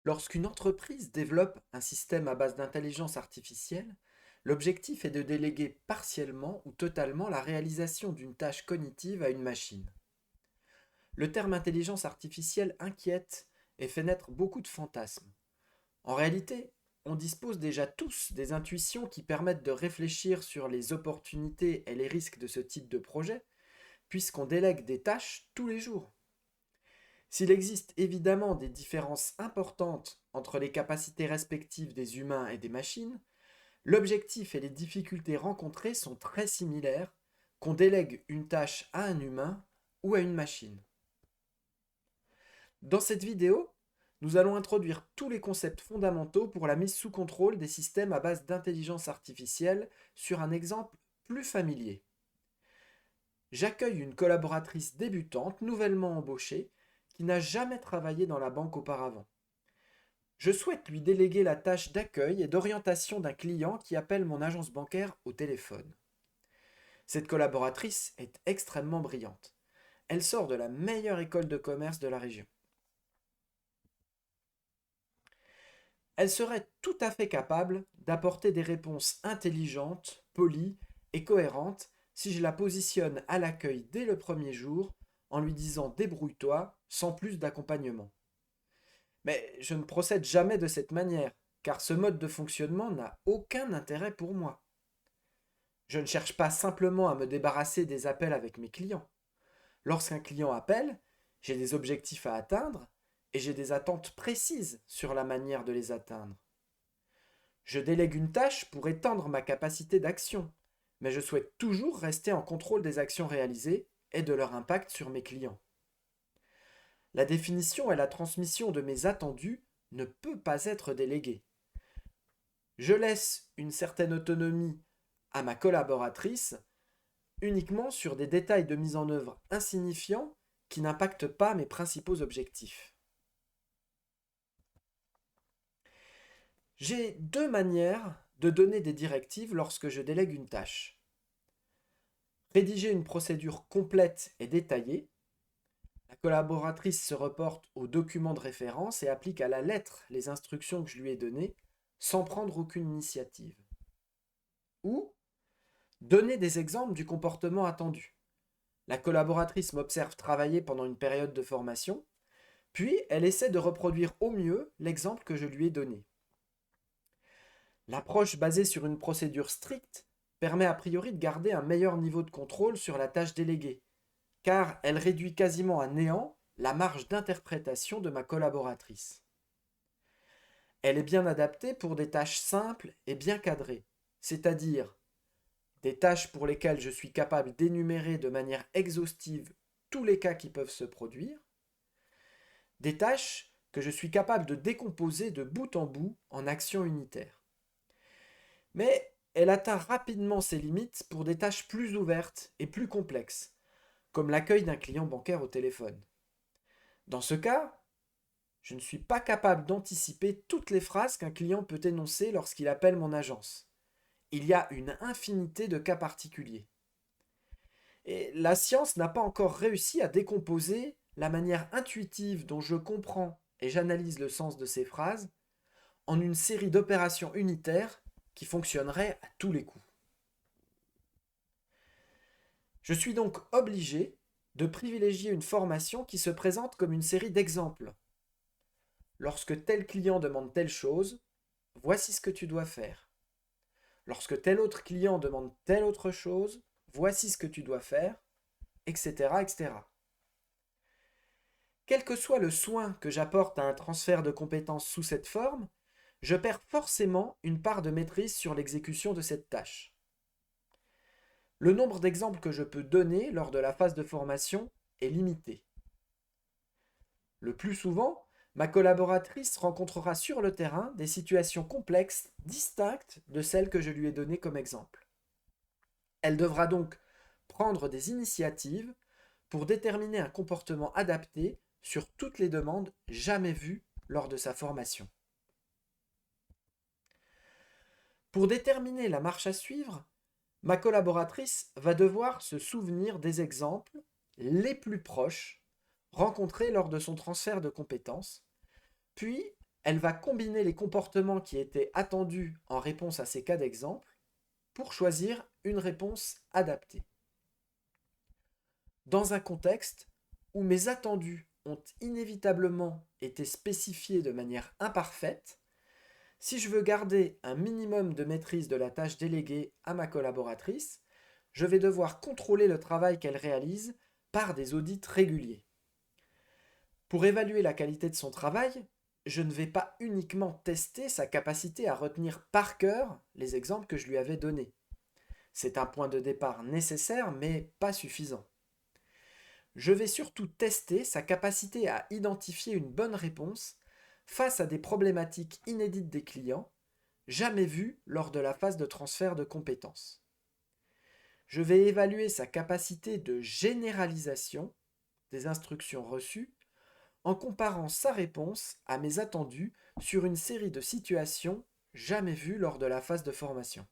Lorsqu'une entreprise développe un système à base d'intelligence artificielle, l'objectif est de déléguer partiellement ou totalement la réalisation d'une tâche cognitive à une machine. Le terme intelligence artificielle inquiète et fait naître beaucoup de fantasmes. En réalité, on dispose déjà tous des intuitions qui permettent de réfléchir sur les opportunités et les risques de ce type de projet, puisqu'on délègue des tâches tous les jours. S'il existe évidemment des différences importantes entre les capacités respectives des humains et des machines, l'objectif et les difficultés rencontrées sont très similaires, qu'on délègue une tâche à un humain ou à une machine. Dans cette vidéo, nous allons introduire tous les concepts fondamentaux pour la mise sous contrôle des systèmes à base d'intelligence artificielle sur un exemple plus familier. J'accueille une collaboratrice débutante nouvellement embauchée qui n'a jamais travaillé dans la banque auparavant. Je souhaite lui déléguer la tâche d'accueil et d'orientation d'un client qui appelle mon agence bancaire au téléphone. Cette collaboratrice est extrêmement brillante. Elle sort de la meilleure école de commerce de la région. Elle serait tout à fait capable d'apporter des réponses intelligentes, polies et cohérentes si je la positionne à l'accueil dès le premier jour en lui disant débrouille-toi sans plus d'accompagnement. Mais je ne procède jamais de cette manière, car ce mode de fonctionnement n'a aucun intérêt pour moi. Je ne cherche pas simplement à me débarrasser des appels avec mes clients. Lorsqu'un client appelle, j'ai des objectifs à atteindre et j'ai des attentes précises sur la manière de les atteindre. Je délègue une tâche pour étendre ma capacité d'action, mais je souhaite toujours rester en contrôle des actions réalisées et de leur impact sur mes clients. La définition et la transmission de mes attendus ne peut pas être déléguée. Je laisse une certaine autonomie à ma collaboratrice uniquement sur des détails de mise en œuvre insignifiants qui n'impactent pas mes principaux objectifs. J'ai deux manières de donner des directives lorsque je délègue une tâche. Rédiger une procédure complète et détaillée. La collaboratrice se reporte au document de référence et applique à la lettre les instructions que je lui ai données sans prendre aucune initiative. Ou donner des exemples du comportement attendu. La collaboratrice m'observe travailler pendant une période de formation, puis elle essaie de reproduire au mieux l'exemple que je lui ai donné. L'approche basée sur une procédure stricte permet a priori de garder un meilleur niveau de contrôle sur la tâche déléguée, car elle réduit quasiment à néant la marge d'interprétation de ma collaboratrice. Elle est bien adaptée pour des tâches simples et bien cadrées, c'est-à-dire des tâches pour lesquelles je suis capable d'énumérer de manière exhaustive tous les cas qui peuvent se produire, des tâches que je suis capable de décomposer de bout en bout en actions unitaires. Mais elle atteint rapidement ses limites pour des tâches plus ouvertes et plus complexes, comme l'accueil d'un client bancaire au téléphone. Dans ce cas, je ne suis pas capable d'anticiper toutes les phrases qu'un client peut énoncer lorsqu'il appelle mon agence. Il y a une infinité de cas particuliers. Et la science n'a pas encore réussi à décomposer la manière intuitive dont je comprends et j'analyse le sens de ces phrases en une série d'opérations unitaires qui fonctionneraient à tous les coups. Je suis donc obligé de privilégier une formation qui se présente comme une série d'exemples. Lorsque tel client demande telle chose, voici ce que tu dois faire. Lorsque tel autre client demande telle autre chose, voici ce que tu dois faire, etc., etc. Quel que soit le soin que j'apporte à un transfert de compétences sous cette forme, je perds forcément une part de maîtrise sur l'exécution de cette tâche. Le nombre d'exemples que je peux donner lors de la phase de formation est limité. Le plus souvent, ma collaboratrice rencontrera sur le terrain des situations complexes distinctes de celles que je lui ai données comme exemple. Elle devra donc prendre des initiatives pour déterminer un comportement adapté sur toutes les demandes jamais vues lors de sa formation. Pour déterminer la marche à suivre, ma collaboratrice va devoir se souvenir des exemples les plus proches rencontrés lors de son transfert de compétences, puis Elle va combiner les comportements qui étaient attendus en réponse à ces cas d'exemple pour choisir une réponse adaptée. Dans un contexte où mes attendus ont inévitablement été spécifiés de manière imparfaite, si je veux garder un minimum de maîtrise de la tâche déléguée à ma collaboratrice, je vais devoir contrôler le travail qu'elle réalise par des audits réguliers. Pour évaluer la qualité de son travail, je ne vais pas uniquement tester sa capacité à retenir par cœur les exemples que je lui avais donnés. C'est un point de départ nécessaire mais pas suffisant. Je vais surtout tester sa capacité à identifier une bonne réponse face à des problématiques inédites des clients, jamais vues lors de la phase de transfert de compétences. Je vais évaluer sa capacité de généralisation des instructions reçues en comparant sa réponse à mes attendus sur une série de situations jamais vues lors de la phase de formation.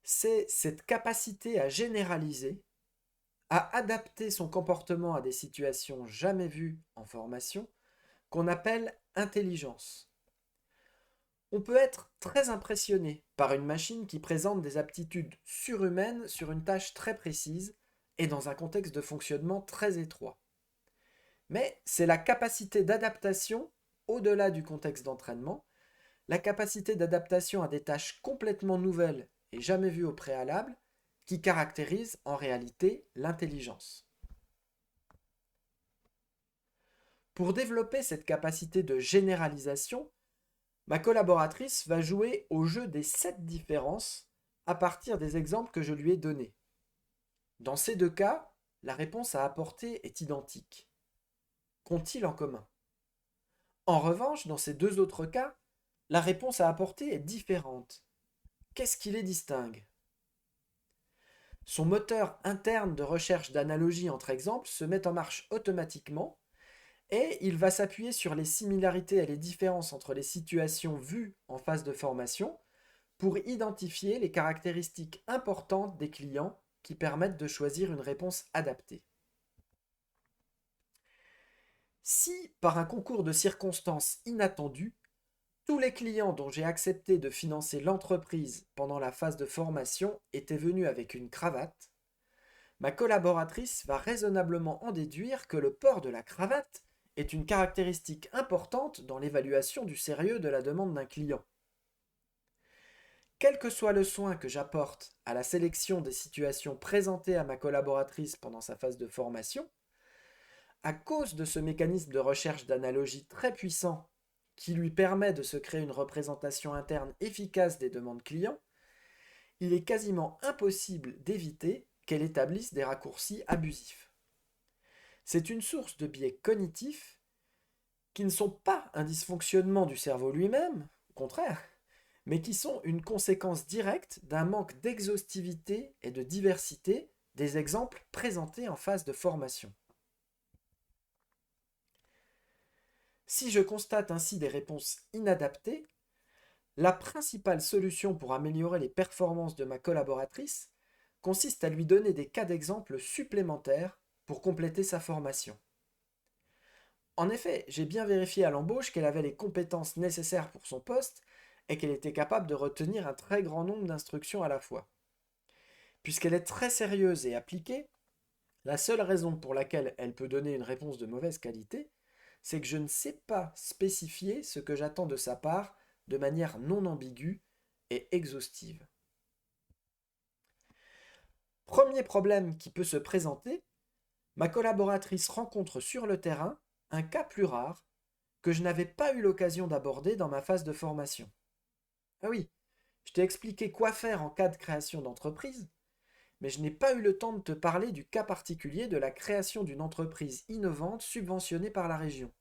C'est cette capacité à généraliser, à adapter son comportement à des situations jamais vues en formation, qu'on appelle intelligence. On peut être très impressionné par une machine qui présente des aptitudes surhumaines sur une tâche très précise et dans un contexte de fonctionnement très étroit. Mais c'est la capacité d'adaptation au-delà du contexte d'entraînement, la capacité d'adaptation à des tâches complètement nouvelles et jamais vues au préalable, qui caractérise en réalité l'intelligence. Pour développer cette capacité de généralisation, ma collaboratrice va jouer au jeu des 7 différences à partir des exemples que je lui ai donnés. Dans ces deux cas, la réponse à apporter est identique. Qu'ont-ils en commun? En revanche, dans ces deux autres cas, la réponse à apporter est différente. Qu'est-ce qui les distingue? Son moteur interne de recherche d'analogie entre exemples se met en marche automatiquement et il va s'appuyer sur les similarités et les différences entre les situations vues en phase de formation pour identifier les caractéristiques importantes des clients qui permettent de choisir une réponse adaptée. Si, par un concours de circonstances inattendu, tous les clients dont j'ai accepté de financer l'entreprise pendant la phase de formation étaient venus avec une cravate, ma collaboratrice va raisonnablement en déduire que le port de la cravate est une caractéristique importante dans l'évaluation du sérieux de la demande d'un client. Quel que soit le soin que j'apporte à la sélection des situations présentées à ma collaboratrice pendant sa phase de formation, à cause de ce mécanisme de recherche d'analogie très puissant qui lui permet de se créer une représentation interne efficace des demandes clients, il est quasiment impossible d'éviter qu'elle établisse des raccourcis abusifs. C'est une source de biais cognitifs qui ne sont pas un dysfonctionnement du cerveau lui-même, au contraire, mais qui sont une conséquence directe d'un manque d'exhaustivité et de diversité des exemples présentés en phase de formation. Si je constate ainsi des réponses inadaptées, la principale solution pour améliorer les performances de ma collaboratrice consiste à lui donner des cas d'exemple supplémentaires pour compléter sa formation. En effet, j'ai bien vérifié à l'embauche qu'elle avait les compétences nécessaires pour son poste et qu'elle était capable de retenir un très grand nombre d'instructions à la fois. Puisqu'elle est très sérieuse et appliquée, la seule raison pour laquelle elle peut donner une réponse de mauvaise qualité, c'est que je ne sais pas spécifier ce que j'attends de sa part de manière non ambiguë et exhaustive. Premier problème qui peut se présenter, ma collaboratrice rencontre sur le terrain un cas plus rare que je n'avais pas eu l'occasion d'aborder dans ma phase de formation. Ah oui, je t'ai expliqué quoi faire en cas de création d'entreprise, mais je n'ai pas eu le temps de te parler du cas particulier de la création d'une entreprise innovante subventionnée par la région.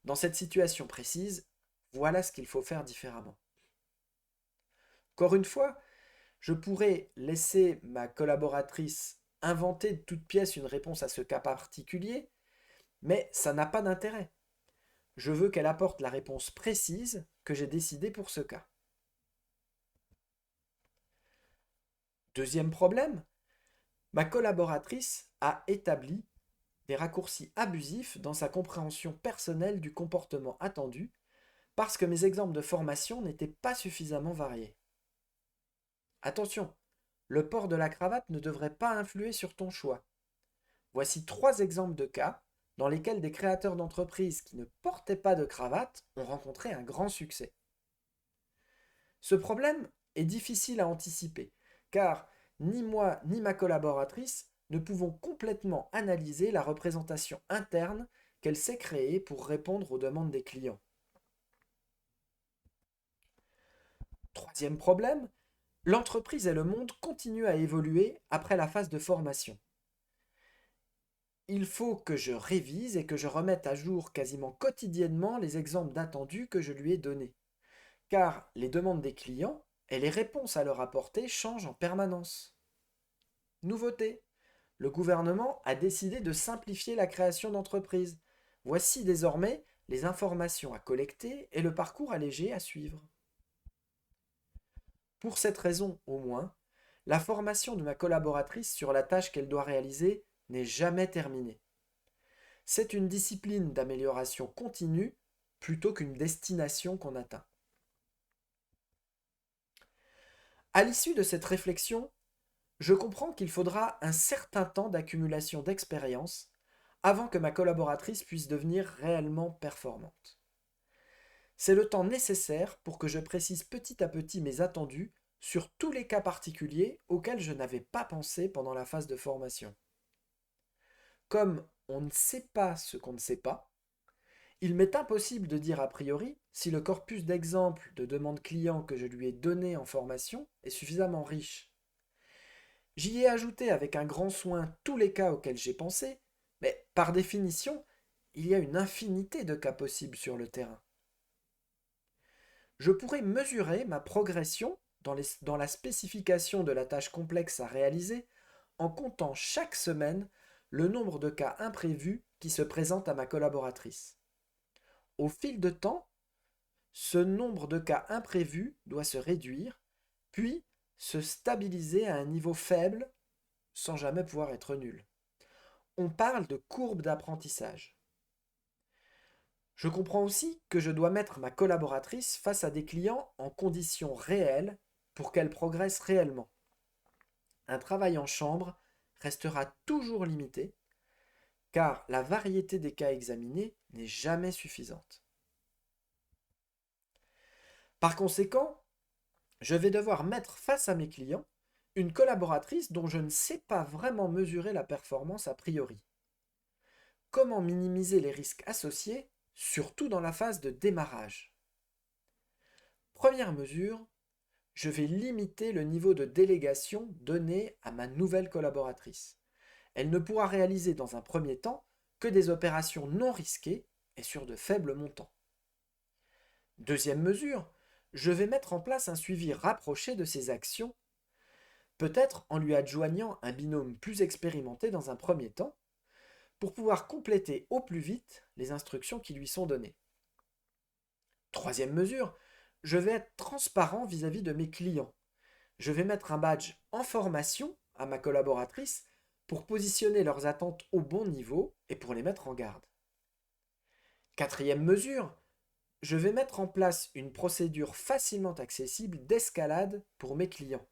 Dans cette situation précise, voilà ce qu'il faut faire différemment. Encore une fois, je pourrais laisser ma collaboratrice inventer de toutes pièces une réponse à ce cas particulier, mais ça n'a pas d'intérêt. Je veux qu'elle apporte la réponse précise que j'ai décidée pour ce cas. Deuxième problème, ma collaboratrice a établi des raccourcis abusifs dans sa compréhension personnelle du comportement attendu, parce que mes exemples de formation n'étaient pas suffisamment variés. Attention, le port de la cravate ne devrait pas influer sur ton choix. Voici 3 exemples de cas dans lesquels des créateurs d'entreprises qui ne portaient pas de cravate ont rencontré un grand succès. Ce problème est difficile à anticiper, car ni moi ni ma collaboratrice ne pouvons complètement analyser la représentation interne qu'elle s'est créée pour répondre aux demandes des clients. Troisième problème, l'entreprise et le monde continuent à évoluer après la phase de formation. Il faut que je révise et que je remette à jour quasiment quotidiennement les exemples d'attendus que je lui ai donnés, car les demandes des clients et les réponses à leur apporter changent en permanence. Nouveauté, le gouvernement a décidé de simplifier la création d'entreprises. Voici désormais les informations à collecter et le parcours allégé à suivre. Pour cette raison au moins, la formation de ma collaboratrice sur la tâche qu'elle doit réaliser n'est jamais terminée. C'est une discipline d'amélioration continue plutôt qu'une destination qu'on atteint. À l'issue de cette réflexion, je comprends qu'il faudra un certain temps d'accumulation d'expérience avant que ma collaboratrice puisse devenir réellement performante. C'est le temps nécessaire pour que je précise petit à petit mes attendus sur tous les cas particuliers auxquels je n'avais pas pensé pendant la phase de formation. Comme on ne sait pas ce qu'on ne sait pas, il m'est impossible de dire a priori si le corpus d'exemples de demandes clients que je lui ai donné en formation est suffisamment riche. J'y ai ajouté avec un grand soin tous les cas auxquels j'ai pensé, mais par définition, il y a une infinité de cas possibles sur le terrain. Je pourrais mesurer ma progression dans la spécification de la tâche complexe à réaliser en comptant chaque semaine le nombre de cas imprévus qui se présentent à ma collaboratrice. Au fil de temps, ce nombre de cas imprévus doit se réduire, puis se stabiliser à un niveau faible sans jamais pouvoir être nul. On parle de courbe d'apprentissage. Je comprends aussi que je dois mettre ma collaboratrice face à des clients en conditions réelles pour qu'elle progresse réellement. Un travail en chambre restera toujours limité car la variété des cas examinés n'est jamais suffisante. Par conséquent, je vais devoir mettre face à mes clients une collaboratrice dont je ne sais pas vraiment mesurer la performance a priori. Comment minimiser les risques associés, surtout dans la phase de démarrage? Première mesure, je vais limiter le niveau de délégation donné à ma nouvelle collaboratrice. Elle ne pourra réaliser dans un premier temps que des opérations non risquées et sur de faibles montants. Deuxième mesure, je vais mettre en place un suivi rapproché de ses actions, peut-être en lui adjoignant un binôme plus expérimenté dans un premier temps, pour pouvoir compléter au plus vite les instructions qui lui sont données. Troisième mesure, je vais être transparent vis-à-vis de mes clients. Je vais mettre un badge en formation à ma collaboratrice pour positionner leurs attentes au bon niveau et pour les mettre en garde. Quatrième mesure, je vais mettre en place une procédure facilement accessible d'escalade pour mes clients.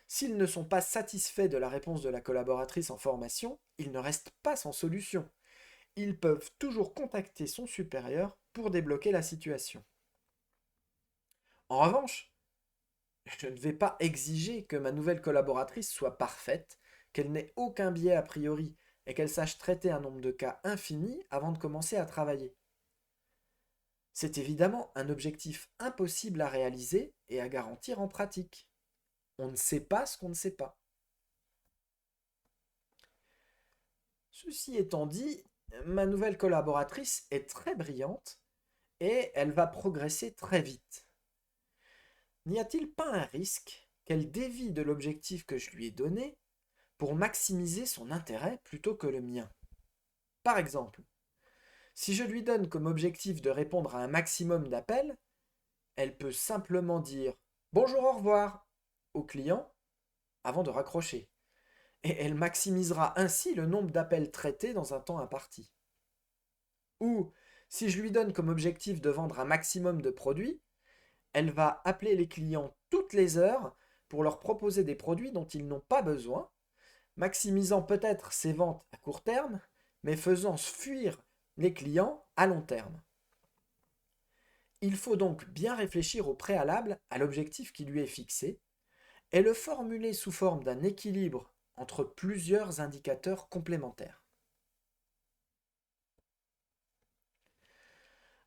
S'ils ne sont pas satisfaits de la réponse de la collaboratrice en formation, ils ne restent pas sans solution. Ils peuvent toujours contacter son supérieur pour débloquer la situation. En revanche, je ne vais pas exiger que ma nouvelle collaboratrice soit parfaite, qu'elle n'ait aucun biais a priori et qu'elle sache traiter un nombre de cas infini avant de commencer à travailler. C'est évidemment un objectif impossible à réaliser et à garantir en pratique. On ne sait pas ce qu'on ne sait pas. Ceci étant dit, ma nouvelle collaboratrice est très brillante et elle va progresser très vite. N'y a-t-il pas un risque qu'elle dévie de l'objectif que je lui ai donné pour maximiser son intérêt plutôt que le mien? Par exemple, si je lui donne comme objectif de répondre à un maximum d'appels, elle peut simplement dire bonjour, au revoir au client avant de raccrocher. et elle maximisera ainsi le nombre d'appels traités dans un temps imparti. Ou, si je lui donne comme objectif de vendre un maximum de produits, elle va appeler les clients toutes les heures pour leur proposer des produits dont ils n'ont pas besoin, maximisant peut-être ses ventes à court terme, mais faisant fuir les clients à long terme. Il faut donc bien réfléchir au préalable à l'objectif qui lui est fixé et le formuler sous forme d'un équilibre entre plusieurs indicateurs complémentaires.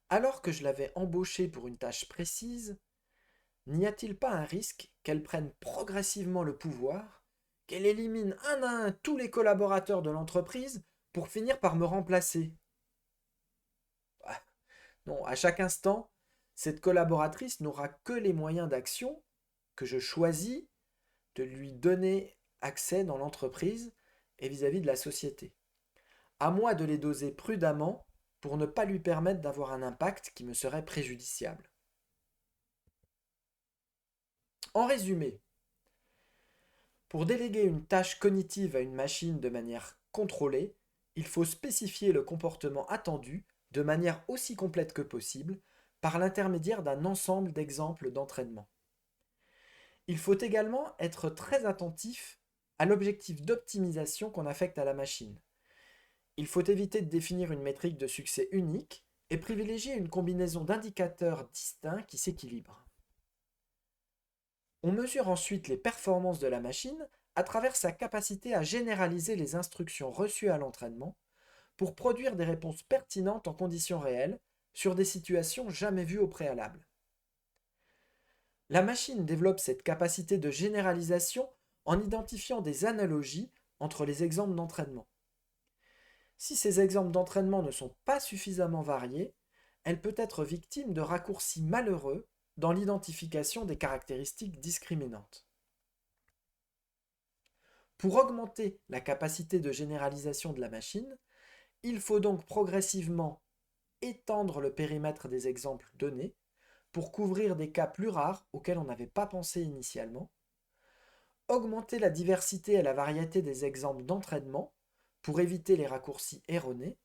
Alors que je l'avais embauchée pour une tâche précise, n'y a-t-il pas un risque qu'elle prenne progressivement le pouvoir, qu'elle élimine un à un tous les collaborateurs de l'entreprise pour finir par me remplacer? Ah, non, à chaque instant, cette collaboratrice n'aura que les moyens d'action que je choisis de lui donner accès dans l'entreprise et vis-à-vis de la société. À moi de les doser prudemment pour ne pas lui permettre d'avoir un impact qui me serait préjudiciable. En résumé, pour déléguer une tâche cognitive à une machine de manière contrôlée, il faut spécifier le comportement attendu de manière aussi complète que possible par l'intermédiaire d'un ensemble d'exemples d'entraînement. Il faut également être très attentif à l'objectif d'optimisation qu'on affecte à la machine. Il faut éviter de définir une métrique de succès unique et privilégier une combinaison d'indicateurs distincts qui s'équilibrent. On mesure ensuite les performances de la machine à travers sa capacité à généraliser les instructions reçues à l'entraînement pour produire des réponses pertinentes en conditions réelles sur des situations jamais vues au préalable. La machine développe cette capacité de généralisation en identifiant des analogies entre les exemples d'entraînement. Si ces exemples d'entraînement ne sont pas suffisamment variés, elle peut être victime de raccourcis malheureux dans l'identification des caractéristiques discriminantes. Pour augmenter la capacité de généralisation de la machine, il faut donc progressivement étendre le périmètre des exemples donnés pour couvrir des cas plus rares auxquels on n'avait pas pensé initialement, augmenter la diversité et la variété des exemples d'entraînement pour éviter les raccourcis erronés,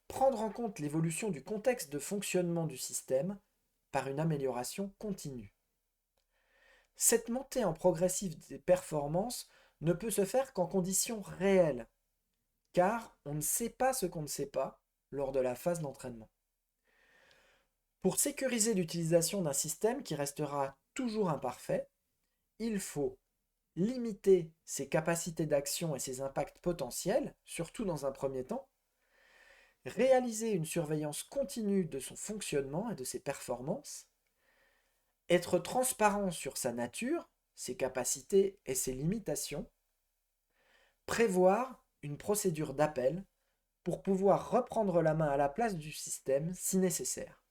prendre en compte l'évolution du contexte de fonctionnement du système par une amélioration continue. Cette montée en progressive des performances ne peut se faire qu'en conditions réelles, car on ne sait pas ce qu'on ne sait pas lors de la phase d'entraînement. Pour sécuriser l'utilisation d'un système qui restera toujours imparfait, il faut limiter ses capacités d'action et ses impacts potentiels, surtout dans un premier temps, réaliser une surveillance continue de son fonctionnement et de ses performances, être transparent sur sa nature, ses capacités et ses limitations, prévoir une procédure d'appel pour pouvoir reprendre la main à la place du système si nécessaire.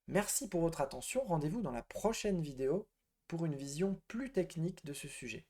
Merci pour votre attention, rendez-vous dans la prochaine vidéo pour une vision plus technique de ce sujet.